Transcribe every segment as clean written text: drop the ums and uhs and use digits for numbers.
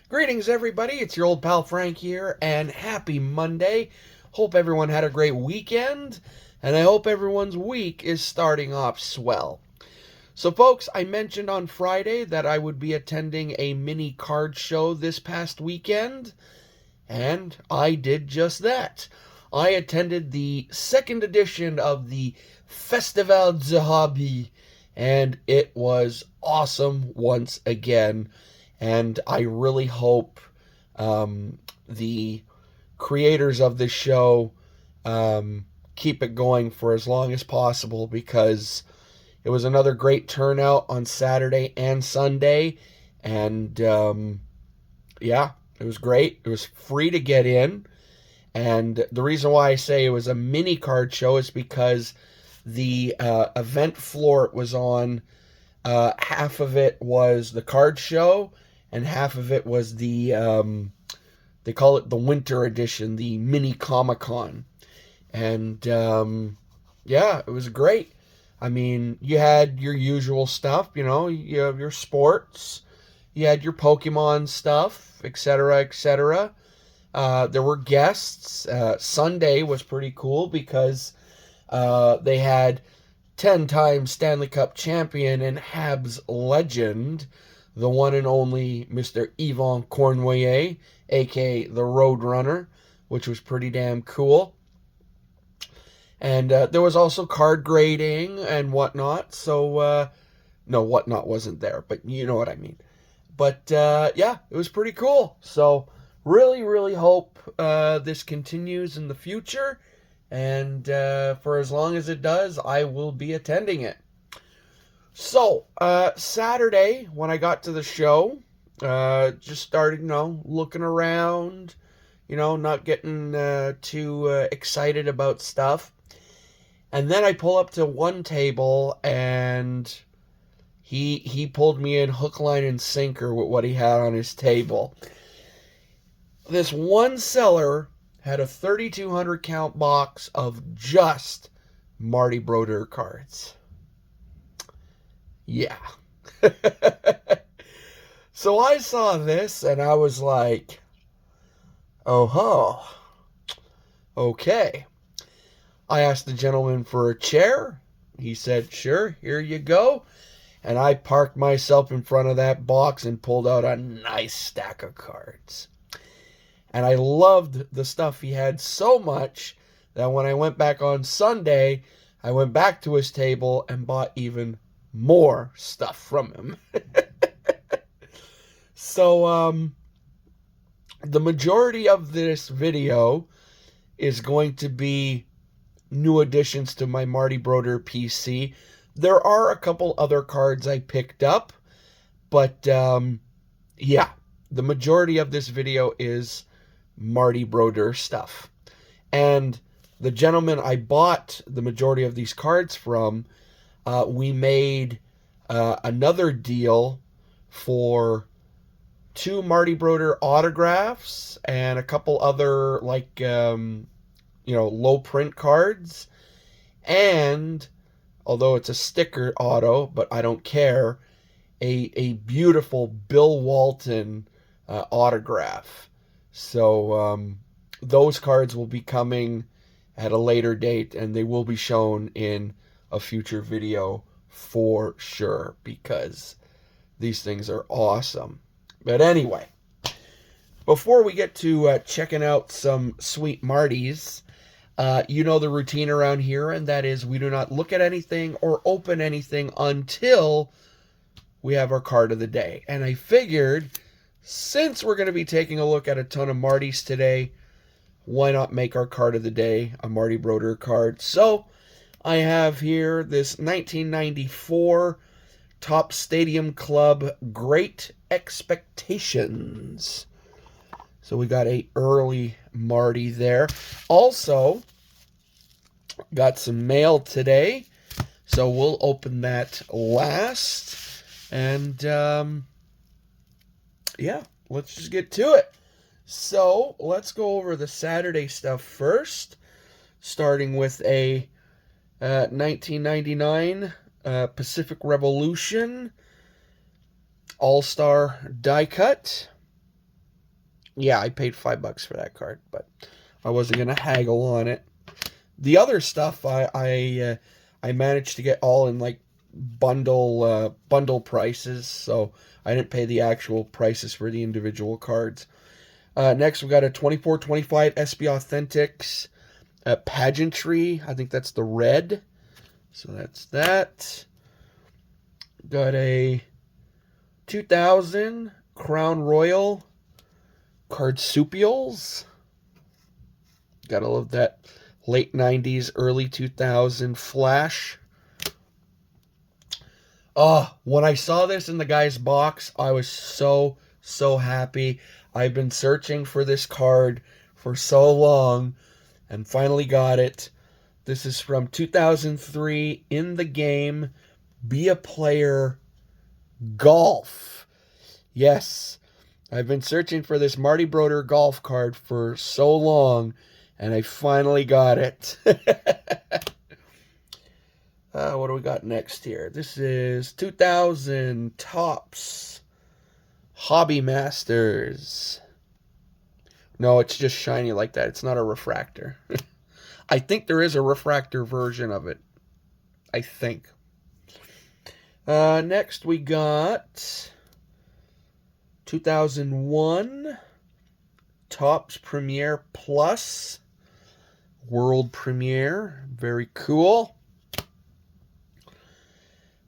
Greetings, everybody. It's your old pal Frank here, and happy Monday. Hope everyone had a great weekend, and I hope everyone's week is starting off swell. So, folks, I mentioned on Friday that I would be attending a mini card show this past weekend, and I did just that. I attended the second edition of the Festival de Hobby, and it was awesome once again. And I really hope the creators of this show keep it going for as long as possible, because it was another great turnout on Saturday and Sunday. And yeah, it was great. It was free to get in. And the reason why I say it was a mini card show is because the event floor it was on, half of it was the card show, and half of it was the, they call it the winter edition, the mini Comic-Con. And yeah, it was great. I mean, you had your usual stuff, you have your sports, you had your Pokemon stuff, etc., etc. There were guests. Sunday was pretty cool because they had 10-time Stanley Cup champion and Habs legend, the one and only Mr. Yvan Cournoyer, a.k.a. the Roadrunner, which was pretty damn cool. And there was also card grading and whatnot. So, no, whatnot wasn't there, but you know what I mean. But, yeah, it was pretty cool. So, really, really hope this continues in the future. And for as long as it does, I will be attending it. So, Saturday, when I got to the show, just started, looking around, not getting too excited about stuff. And then I pull up to one table, and he pulled me in hook, line, and sinker with what he had on his table. This one seller had a 3,200 count box of just Marty Brodeur cards. Yeah. So I saw this and I was like, oh, okay. I asked the gentleman for a chair. He said, sure, here you go. And I parked myself in front of that box and pulled out a nice stack of cards. And I loved the stuff he had so much that when I went back on Sunday, I went back to his table and bought even more stuff from him. So, the majority of this video is going to be new additions to my Marty Brodeur PC. There are a couple other cards I picked up, but yeah, the majority of this video is Marty Brodeur stuff. And the gentleman I bought the majority of these cards from, we made another deal for 2 Marty Brodeur autographs and a couple other, like, low print cards. And, although it's a sticker auto, but I don't care, a beautiful Bill Walton autograph. So, those cards will be coming at a later date, and they will be shown in a future video for sure, because these things are awesome. But anyway, before we get to checking out some sweet Martys, you know the routine around here, and that is we do not look at anything or open anything until we have our card of the day. And I figured, since we're going to be taking a look at a ton of Martys today, why not make our card of the day a Marty Brodeur card? So I have here this 1994 Topps Stadium Club Great Expectations. So we got a early Marty there. Also, got some mail today, so we'll open that last. And yeah, let's just get to it. So let's go over the Saturday stuff first, starting with a 1999 Pacific Revolution All-Star die cut. Yeah, I paid $5 for that card, but I wasn't gonna haggle on it. The other stuff I managed to get all in like bundle prices, so I didn't pay the actual prices for the individual cards. Next, we got a 24-25 SB Authentics Pageantry. I think that's the red. So that's that. Got a 2000 Crown Royal Cardsupials. Gotta love that late 90s, early 2000 Flash. When I saw this in the guy's box, I was so happy. I've been searching for this card for so long and finally got it. This is from 2003 in the game. Be a Player Golf. Yes, I've been searching for this Marty Brodeur golf card for so long, and I finally got it. What do we got next here? This is 2000 Topps Hobby Masters. No, it's just shiny like that. It's not a refractor. I think there is a refractor version of it. I think. Next we got 2001 Topps Premiere Plus World Premiere. Very cool.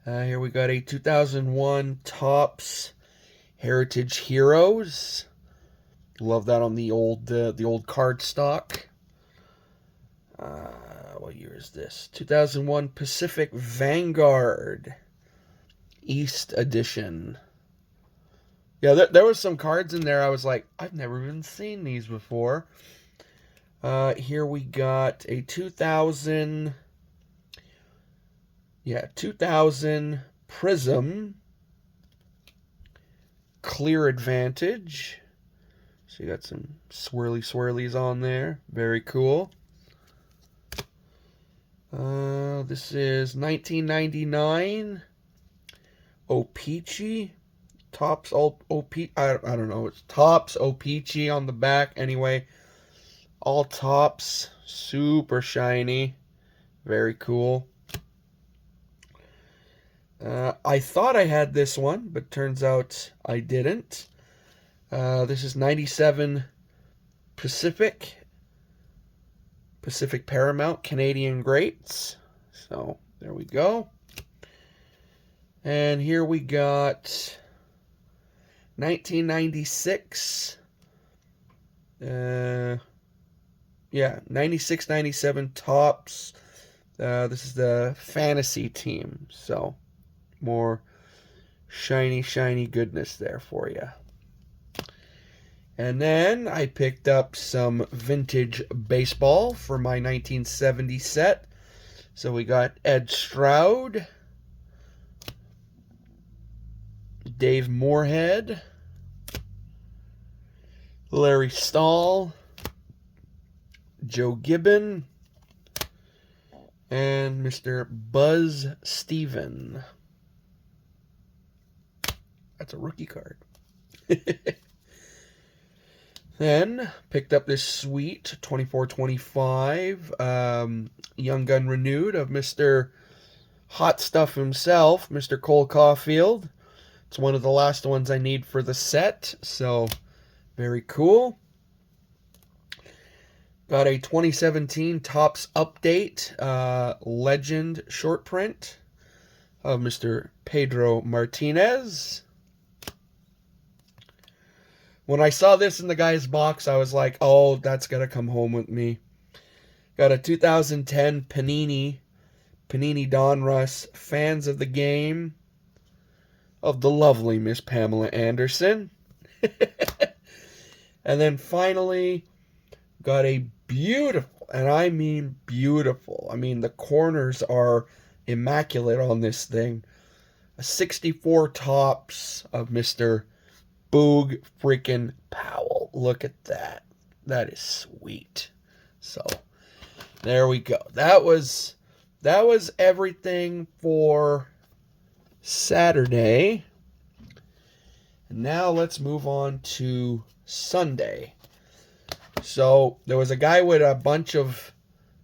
Here we got a 2001 Topps Heritage Heroes. Love that on the old card stock. What year is this? 2001 Pacific Vanguard East Edition. Yeah, there was some cards in there I was like, I've never even seen these before. Here we got a 2000 Prism Clear Advantage. So you got some swirlies on there. Very cool. This is 1999 O-Pee-Chee. Topps O-Pee-Chee. I don't know. It's Topps O-Pee-Chee on the back. Anyway, all Topps. Super shiny. Very cool. I thought I had this one, but turns out I didn't. This is 97 Pacific Paramount Canadian Greats. So there we go. And here we got 1996. 96-97 Topps. This is the fantasy team. So more shiny goodness there for you. And then I picked up some vintage baseball for my 1970 set. So we got Ed Stroud, Dave Moorhead, Larry Stahl, Joe Gibbon, and Mr. Buzz Steven. That's a rookie card. Then picked up this sweet 24-25 Young Gun Renewed of Mr. Hot Stuff himself, Mr. Cole Caulfield. It's one of the last ones I need for the set, so very cool. Got a 2017 Topps Update Legend short print of Mr. Pedro Martinez. When I saw this in the guy's box, I was like, oh, that's got to come home with me. Got a 2010 Panini Donruss Fans of the Game of the lovely Miss Pamela Anderson. And then finally, got a beautiful, and I mean beautiful, I mean the corners are immaculate on this thing, a 64 Topps of Mr. Boog freaking Powell. Look at that. That is sweet. So, there we go. That was everything for Saturday. And now let's move on to Sunday. So there was a guy with a bunch of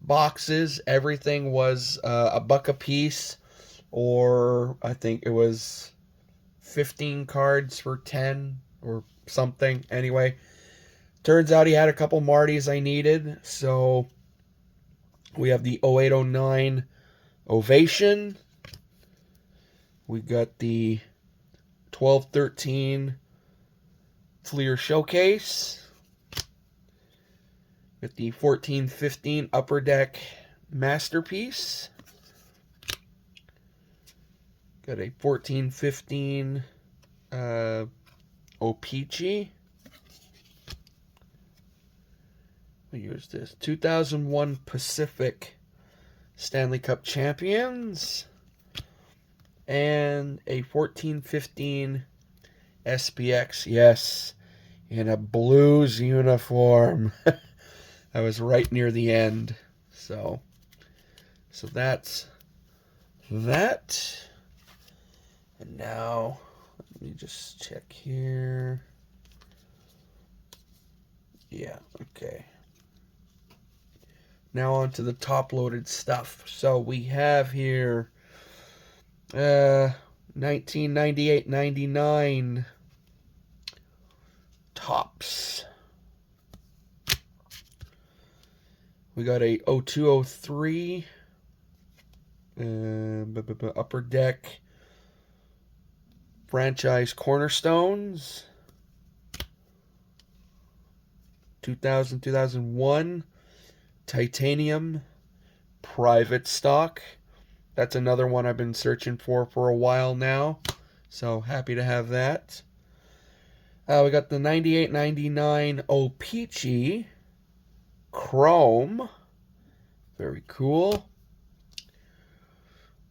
boxes. Everything was a buck a piece, or I think it was 15 cards for 10 or something. Anyway, turns out he had a couple Martys I needed. So we have the 0809 Ovation. We got the 1213 Fleer Showcase. With the 1415 Upper Deck Masterpiece. Got a 1415 O-Pee-Chee. We use this 2001 Pacific Stanley Cup Champions. And a 1415 SPX. Yes, in a Blues uniform. I was right near the end. So that's that. And now, let me just check here. Yeah, okay. Now on to the top-loaded stuff. So we have here 1998-99 Topps. We got a 0203 Upper Deck Franchise Cornerstones. 2000-2001 Titanium Private Stock. That's another one I've been searching for a while now. So happy to have that. We got the 98-99 O-Pee-Chee Chrome. Very cool.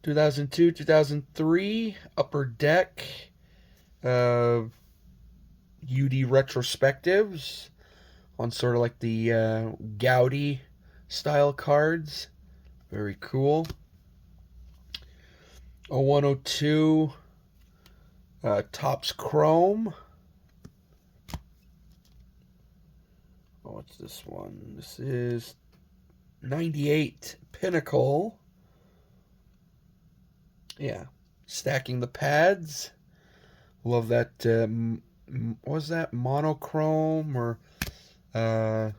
2002-2003 Upper Deck UD Retrospectives on sort of like the Gaudi style cards. Very cool. 0102 Topps Chrome. What's this one? This is 98 Pinnacle. Yeah. Stacking the pads. Love that. What was that? Monochrome or what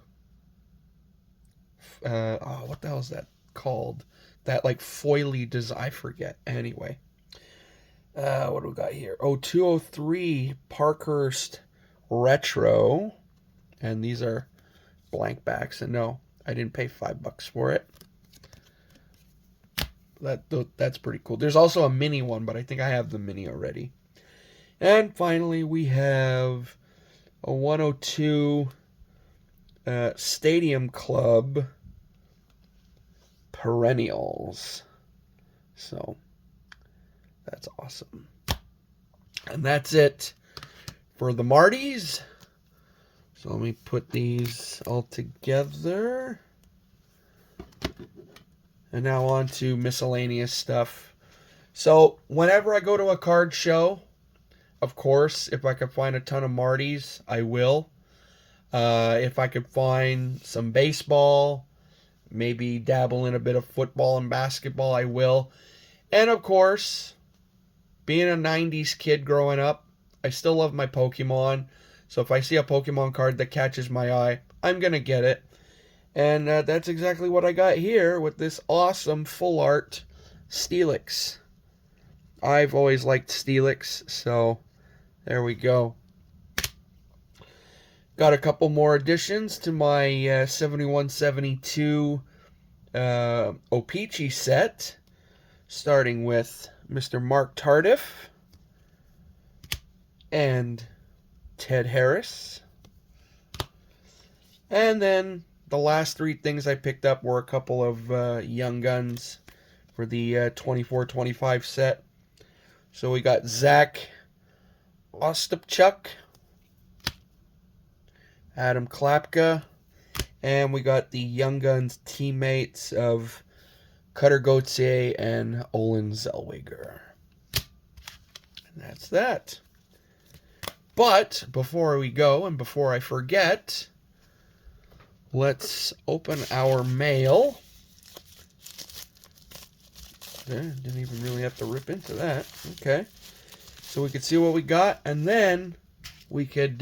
the hell is that called? That like foily design. I forget. Anyway. What do we got here? 0203 Parkhurst Retro. And these are blank backs. And no, I didn't pay $5 for it. That's pretty cool. There's also a mini one, but I think I have the mini already. And finally, we have a 102 Stadium Club Perennials. So that's awesome. And that's it for the Martys. So let me put these all together. And now on to miscellaneous stuff. So whenever I go to a card show, of course, if I could find a ton of Martys, I will. If I could find some baseball, maybe dabble in a bit of football and basketball, I will. And of course, being a 90s kid growing up, I still love my Pokemon. So if I see a Pokemon card that catches my eye, I'm going to get it. And that's exactly what I got here with this awesome full art Steelix. I've always liked Steelix, so there we go. Got a couple more additions to my 71-72 O-Pee-Chee set, starting with Mr. Mark Tardif and Ted Harris. And then the last three things I picked up were a couple of Young Guns for the 24-25 set. So we got Zach Ostapchuk, Adam Klapka, and we got the Young Guns teammates of Cutter Gauthier and Olin Zellweger. And that's that. But before we go and before I forget, let's open our mail. There, didn't even really have to rip into that. Okay. So we could see what we got, and then we could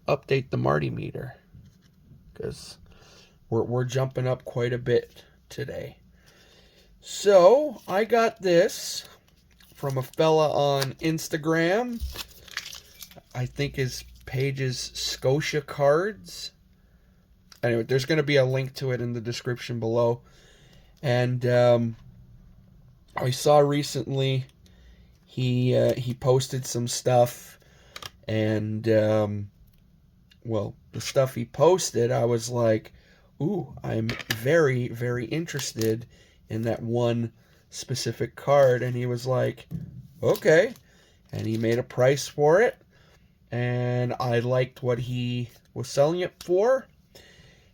update the Marty meter, because we're jumping up quite a bit today. So I got this from a fella on Instagram. I think his page is Scotia Cards. Anyway, there's going to be a link to it in the description below. And I saw recently he posted some stuff, and well, the stuff he posted, I was like, ooh, I'm very, very interested in that one specific card. And he was like, okay, and he made a price for it, and I liked what he was selling it for.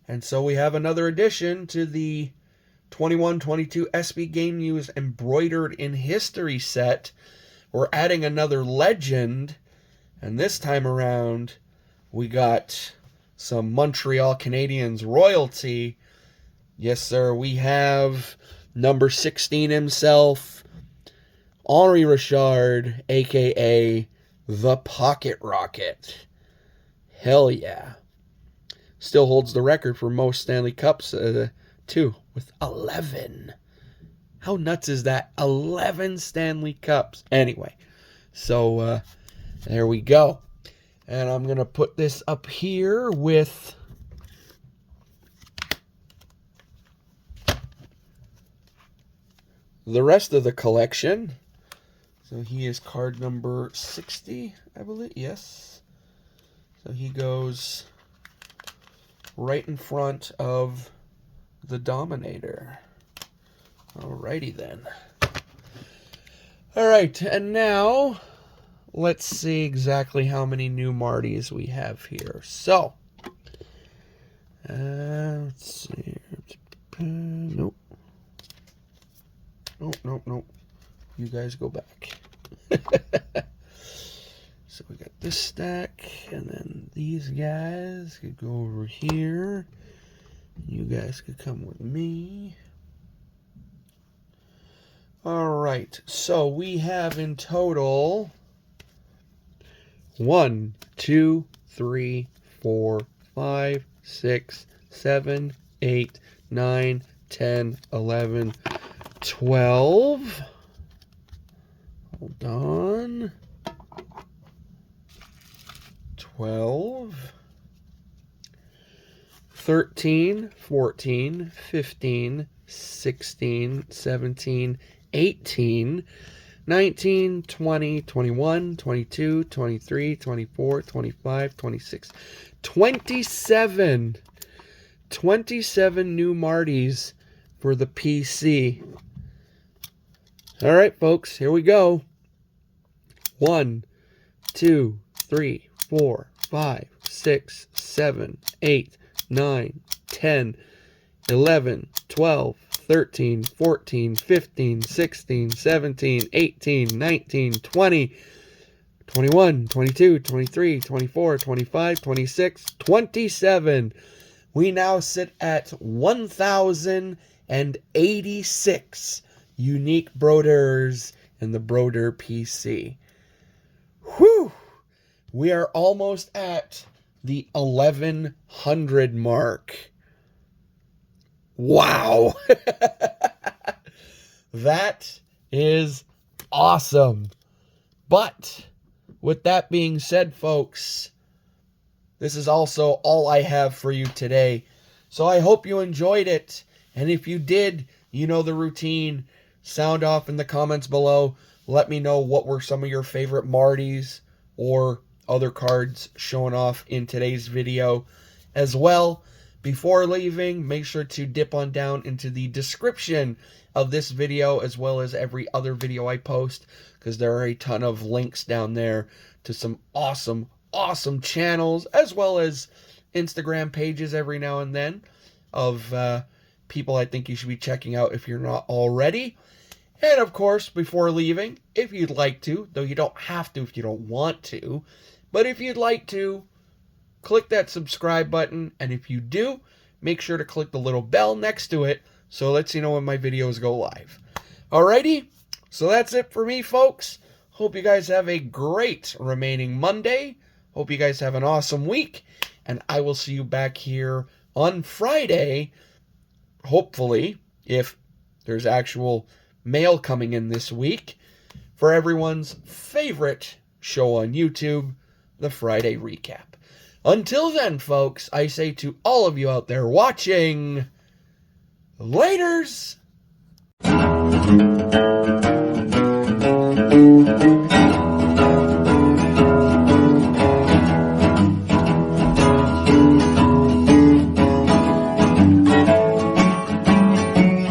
And so we have another addition to the 21-22 SB Game News Embroidered in History set. We're adding another legend, and this time around we got some Montreal Canadiens royalty. Yes, sir, we have number 16 himself, Henri Richard, a.k.a. the Pocket Rocket. Hell yeah. Still holds the record for most Stanley Cups, too, with 11. How nuts is that? 11 Stanley Cups. Anyway, so there we go. And I'm going to put this up here with the rest of the collection. So he is card number 60, I believe. Yes. So he goes right in front of the Dominator. Alrighty then. Alright, and now let's see exactly how many new Martys we have here. So, let's see. Nope. Nope. You guys go back. So we got this stack, and then these guys could go over here. You guys could come with me. Alright, so we have in total 1, 2, 3, 4, 5, 6, 7, 8, 9, 10, 11, 12. Hold on. 12. 13, 14, 15, 16, 17, 18, 19, 20, 21, 22, 23, 24, 25, 26, 27. 27 new Martys for the PC. All right, folks, here we go. 1, 2, 3, 4, 5, 6, 7, 8, 9, 10, 11, 12, 13, 14, 15, 16, 17, 18, 19, 20, 21, 22, 23, 24, 25, 26, 27. We now sit at 1,086 unique Brodeurs in the Brodeur PC. Whew! We are almost at the 1,100 mark. Wow! That is awesome. But with that being said, folks, this is also all I have for you today. So I hope you enjoyed it. And if you did, you know the routine. Sound off in the comments below. Let me know what were some of your favorite Martys or other cards showing off in today's video. As well, before leaving, make sure to dip on down into the description of this video as well as every other video I post, because there are a ton of links down there to some awesome channels, as well as Instagram pages every now and then of people I think you should be checking out if you're not already. And of course, before leaving, if you'd like to, though you don't have to if you don't want to, but if you'd like to, click that subscribe button, and if you do, make sure to click the little bell next to it so it lets you know when my videos go live. Alrighty, so that's it for me, folks. Hope you guys have a great remaining Monday. Hope you guys have an awesome week, and I will see you back here on Friday, hopefully, if there's actual mail coming in this week, for everyone's favorite show on YouTube, the Friday Recap. Until then, folks, I say to all of you out there watching, laters!